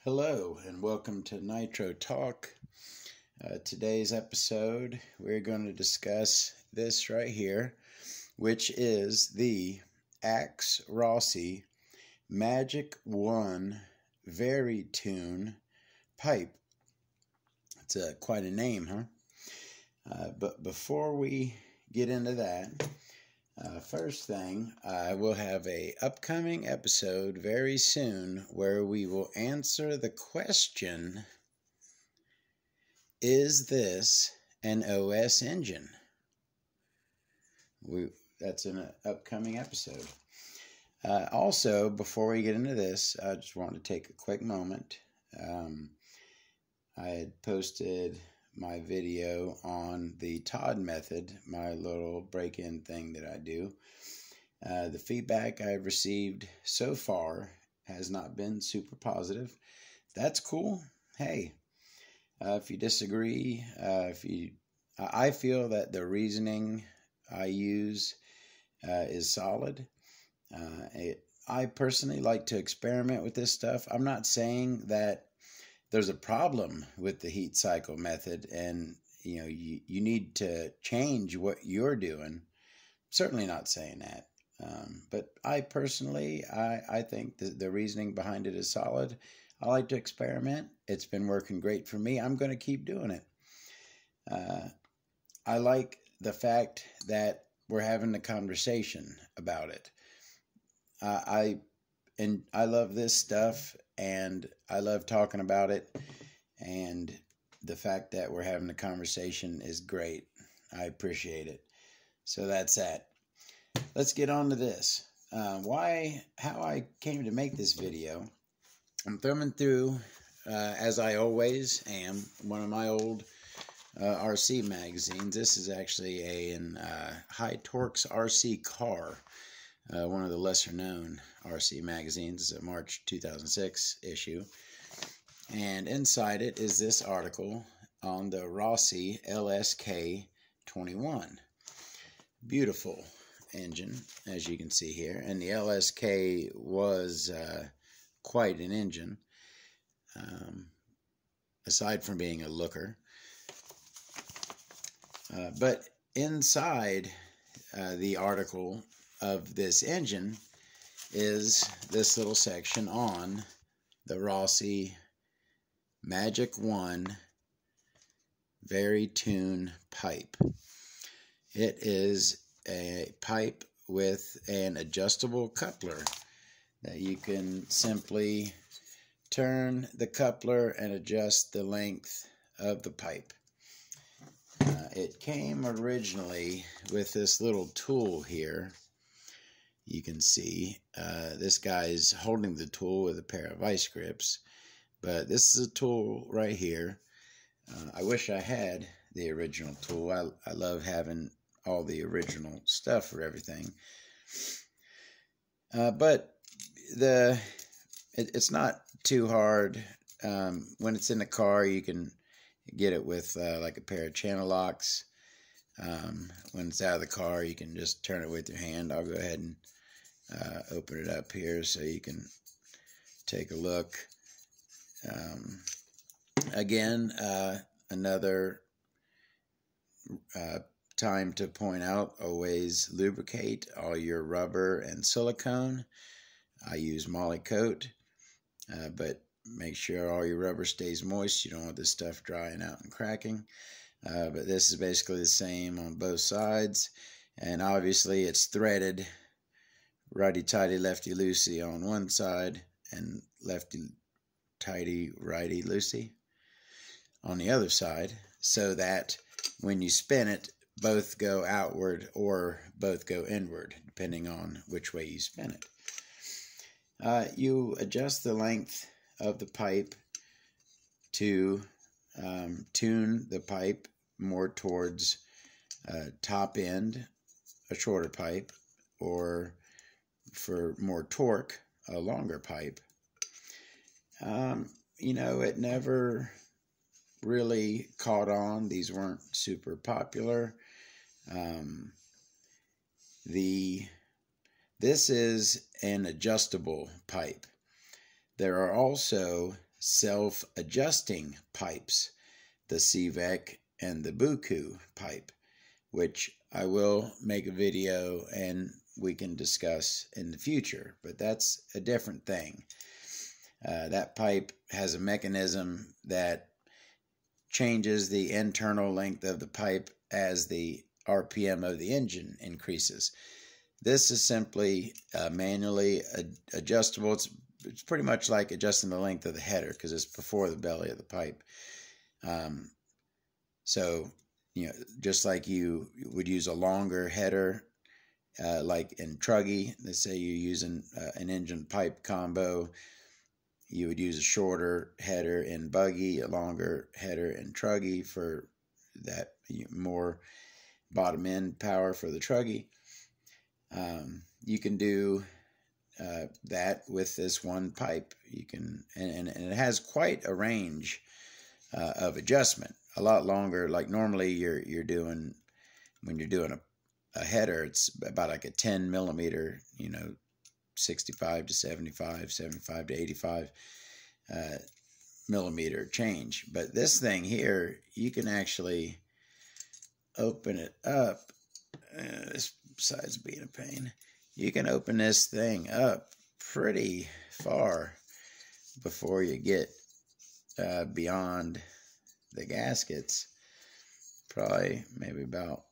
Hello and welcome to Nitro Talk. Today's episode, we're going to discuss this right here, which is the Axe Rossi Magic 1 Vari-tune pipe. It's quite a name, huh? But before we get into that, first thing, I will have a upcoming episode very soon where we will answer the question, is this an OS engine? That's an upcoming episode. Also, before we get into this, I just want to take a quick moment. I had posted my video on the Todd method, my little break-in thing that I do. The feedback I've received so far has not been super positive. That's cool. Hey, if you disagree, I feel that the reasoning I use is solid. I personally like to experiment with this stuff. I'm not saying that there's a problem with the heat cycle method and you need to change what you're doing. Certainly not saying that. But I personally, I think the reasoning behind it is solid. I like to experiment. It's been working great for me. I'm going to keep doing it. I like the fact that we're having a conversation about it. I love this stuff, and I love talking about it, and the fact that we're having a conversation is great. I appreciate it. So that's that. Let's get on to this. How I came to make this video. I'm thumbing through, as I always am, one of my old RC magazines. This is actually a High Torques RC car. One of the lesser known RC magazines. It's a March 2006 issue. And inside it is this article on the Rossi LSK 21. Beautiful engine, as you can see here. And the LSK was quite an engine, aside from being a looker. But inside the article of this engine is this little section on the Rossi Magic 1 Vari-tune pipe. It is a pipe with an adjustable coupler that you can simply turn the coupler and adjust the length of the pipe. It came originally with this little tool here. You can see this guy's holding the tool with a pair of vice grips, but this is a tool right here. I wish I had the original tool. I love having all the original stuff for everything. But it's not too hard. When it's in the car, you can get it with like a pair of channel locks. When it's out of the car, you can just turn it with your hand. I'll go ahead and open it up here so you can take a look. Again, another time to point out, always lubricate all your rubber and silicone. I use Molly Coat, but make sure all your rubber stays moist. You don't want this stuff drying out and cracking. But this is basically the same on both sides, and obviously it's threaded righty-tighty, lefty-loosey on one side, and lefty-tighty, righty-loosey on the other side, so that when you spin it, both go outward or both go inward, depending on which way you spin it. You adjust the length of the pipe to tune the pipe more towards top end, a shorter pipe, or for more torque, a longer pipe. It never really caught on. These weren't super popular. This is an adjustable pipe. There are also self-adjusting pipes, the CVEC and the Buku pipe, which I will make a video and we can discuss in the future, but that's a different thing. That pipe has a mechanism that changes the internal length of the pipe as the RPM of the engine increases. This is simply manually adjustable. It's pretty much like adjusting the length of the header because it's before the belly of the pipe. So, you know, just like you would use a longer header, like in truggy, let's say you're using an engine pipe combo, you would use a shorter header in buggy, a longer header in truggy for that more bottom end power for the truggy. You can do that with this one pipe. You can, and it has quite a range of adjustment. A lot longer. Like normally you're doing, when you're doing a header, it's about like a 10 millimeter, you know, 65 to 75, 75 to 85 millimeter change. But this thing here, you can actually open it up. This besides being a pain, you can open this thing up pretty far before you get beyond the gaskets. Probably maybe about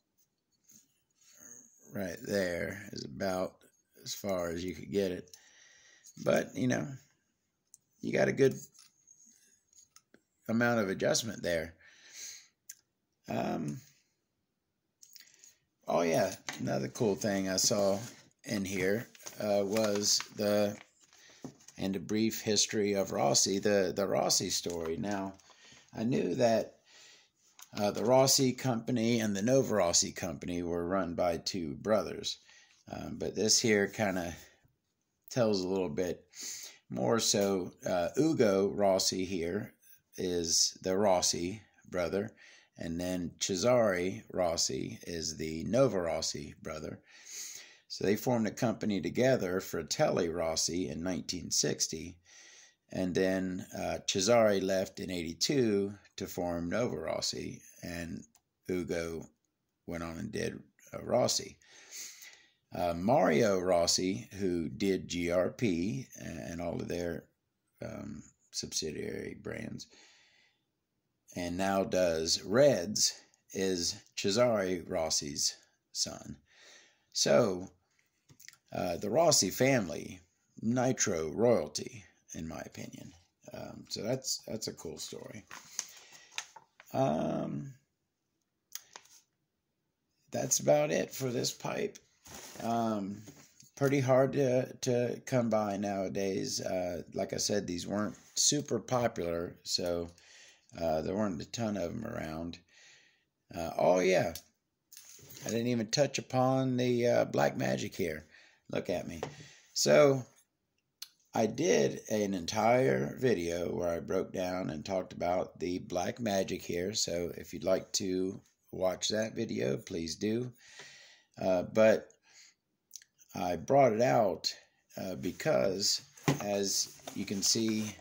right there is about as far as you could get it. But, you know, you got a good amount of adjustment there. Oh yeah, another cool thing I saw in here was a brief history of Rossi, the Rossi story. Now, I knew that the Rossi company and the Nova Rossi company were run by two brothers, but this here kind of tells a little bit more. So Ugo Rossi here is the Rossi brother, and then Cesare Rossi is the Nova Rossi brother. So they formed a company together, Fratelli Rossi, in 1960, and then Cesare left in 82 to form Nova Rossi, and Ugo went on and did Rossi. Mario Rossi, who did GRP and all of their subsidiary brands, and now does Reds, is Cesare Rossi's son. So, the Rossi family, nitro royalty, in my opinion. So that's a cool story. That's about it for this pipe. Pretty hard to come by nowadays. Like I said, these weren't super popular, so there weren't a ton of them around. Oh yeah, I didn't even touch upon the black magic here. Look at me. So I did an entire video where I broke down and talked about the black magic here. So if you'd like to watch that video, please do. But I brought it out because, as you can see,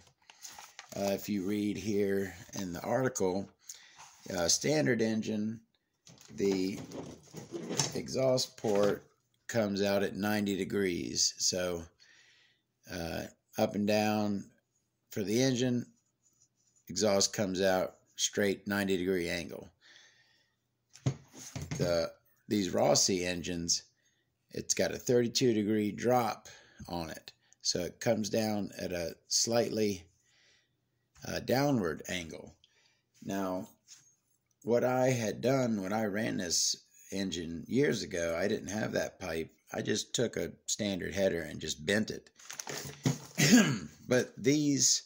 if you read here in the article, standard engine, the exhaust port comes out at 90 degrees. So up and down for the engine, exhaust comes out straight 90-degree angle. These Rossi engines, it's got a 32-degree drop on it. So it comes down at a slightly downward angle. Now, what I had done when I ran this engine years ago, I didn't have that pipe. I just took a standard header and just bent it. But these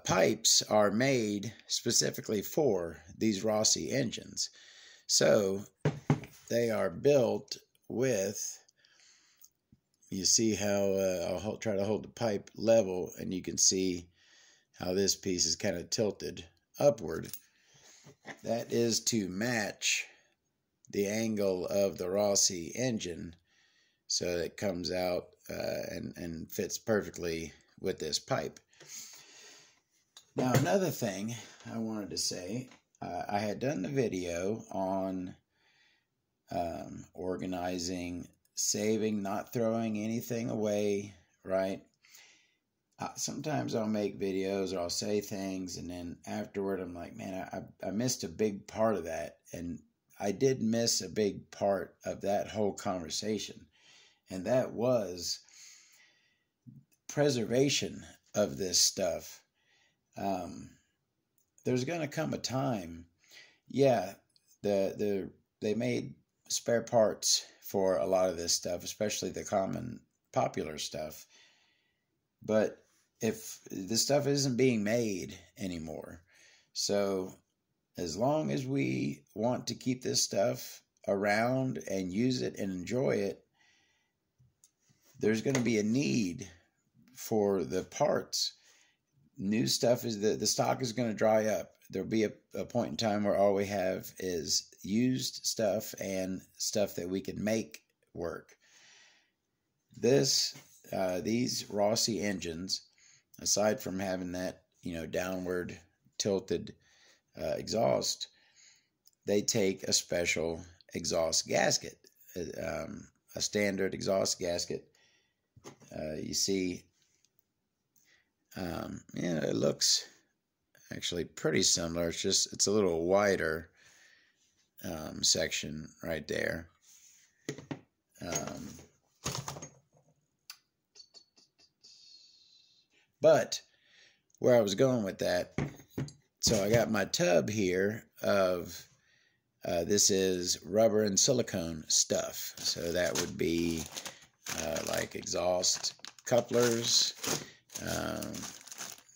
pipes are made specifically for these Rossi engines. So they are built with, you see how I'll try to hold the pipe level, and you can see how this piece is kind of tilted upward. That is to match the angle of the Rossi engine, so it comes out and fits perfectly with this pipe. Now, another thing I wanted to say, I had done the video on organizing, saving, not throwing anything away, right? Sometimes I'll make videos or I'll say things, and then afterward I'm like, man, I missed a big part of that. And I did miss a big part of that whole conversation. And that was preservation of this stuff. There's going to come a time, yeah, they made spare parts for a lot of this stuff, especially the common popular stuff. But if the stuff isn't being made anymore, so as long as we want to keep this stuff around and use it and enjoy it, there's going to be a need for the parts. New stuff is the stock is going to dry up. There'll be a point in time where all we have is used stuff and stuff that we can make work. These Rossi engines, aside from having that, downward tilted exhaust, they take a special exhaust gasket, a standard exhaust gasket. You see, it looks actually pretty similar. It's a little wider section right there. But where I was going with that, so I got my tub here of, this is rubber and silicone stuff. So that would be like exhaust couplers.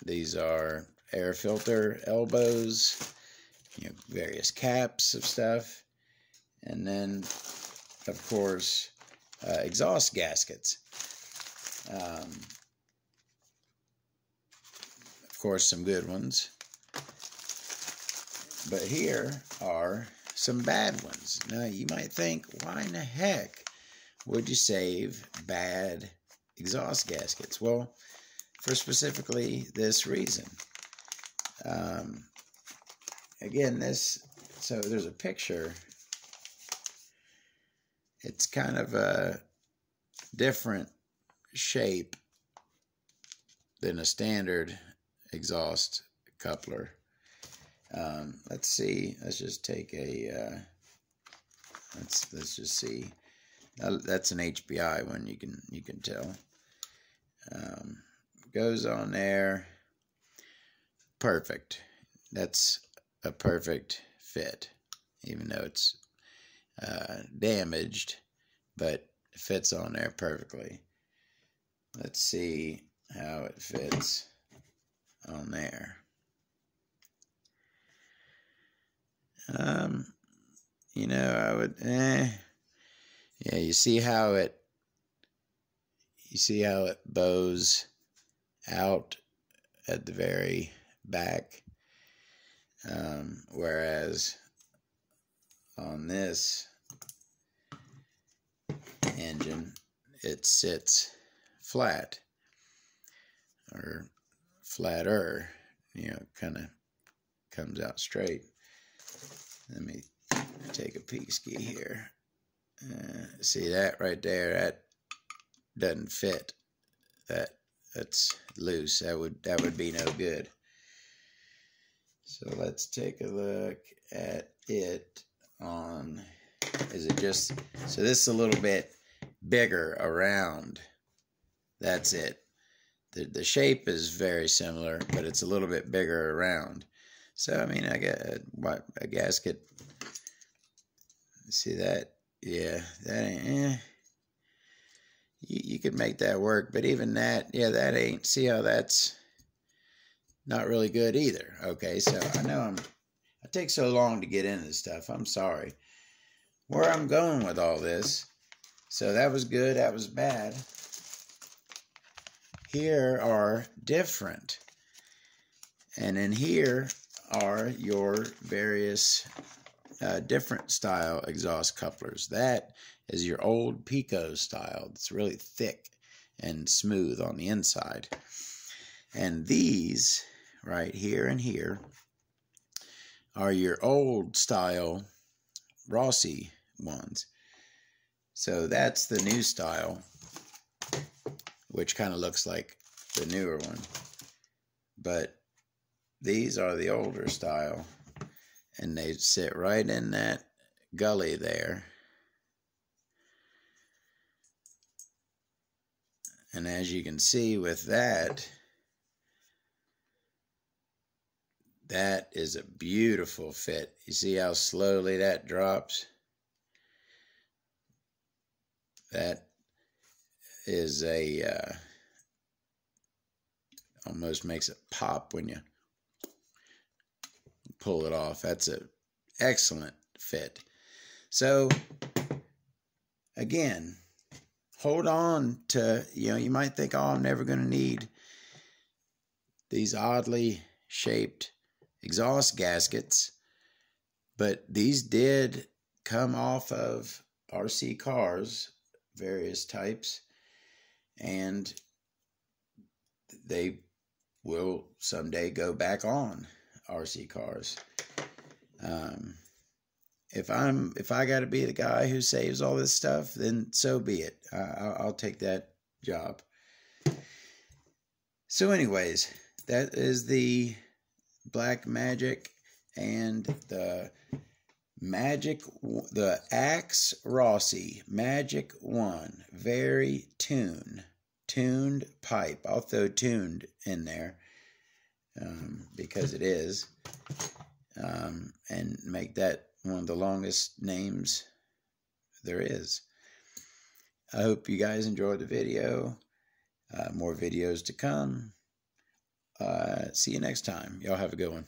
These are air filter elbows, various caps of stuff. And then, of course, exhaust gaskets. Of course, some good ones. But here are some bad ones. Now, you might think, why in the heck would you save bad exhaust gaskets? Well, for specifically this reason. Again, so there's a picture. It's kind of a different shape than a standard exhaust coupler. Let's see. Let's just take a. Let's just see. That's an HBI one. You can tell. Goes on there. Perfect. That's a perfect fit, even though it's damaged, but it fits on there perfectly. Let's see how it fits on there. I would, yeah, you see how it bows out at the very back, whereas on this engine it sits flat, or flatter, kind of comes out straight. Let me take a peek ski here. See that right there? That doesn't fit. That's loose. That would be no good. So let's take a look at it on. Is it just so? This is a little bit bigger around. That's it. The shape is very similar, but it's a little bit bigger around. So, I mean, I got a gasket. See that? Yeah, that ain't, you could make that work, but even that, yeah, that ain't, see how that's not really good either. Okay, so I know I take so long to get into this stuff. I'm sorry. Where I'm going with all this, so that was good, that was bad. Here are different. And in here are your various different style exhaust couplers. That is your old Pico style. It's really thick and smooth on the inside. And these right here and here are your old style Rossi ones. So that's the new style, which kind of looks like the newer one. But these are the older style, and they sit right in that gully there. And as you can see with that, that is a beautiful fit. You see how slowly that drops? That is a, almost makes it pop when you pull it off. That's an excellent fit. So, again, hold on to, you might think, oh, I'm never going to need these oddly shaped exhaust gaskets, but these did come off of RC cars, various types, and they will someday go back on RC cars. If I got to be the guy who saves all this stuff, then so be it. I'll take that job. So anyways, that is the Black Magic and the Axe Rossi Magic 1 Vari-tune, tuned pipe. I'll throw tuned in there because it is, and make that one of the longest names there is. I hope you guys enjoyed the video. More videos to come. See you next time. Y'all have a good one.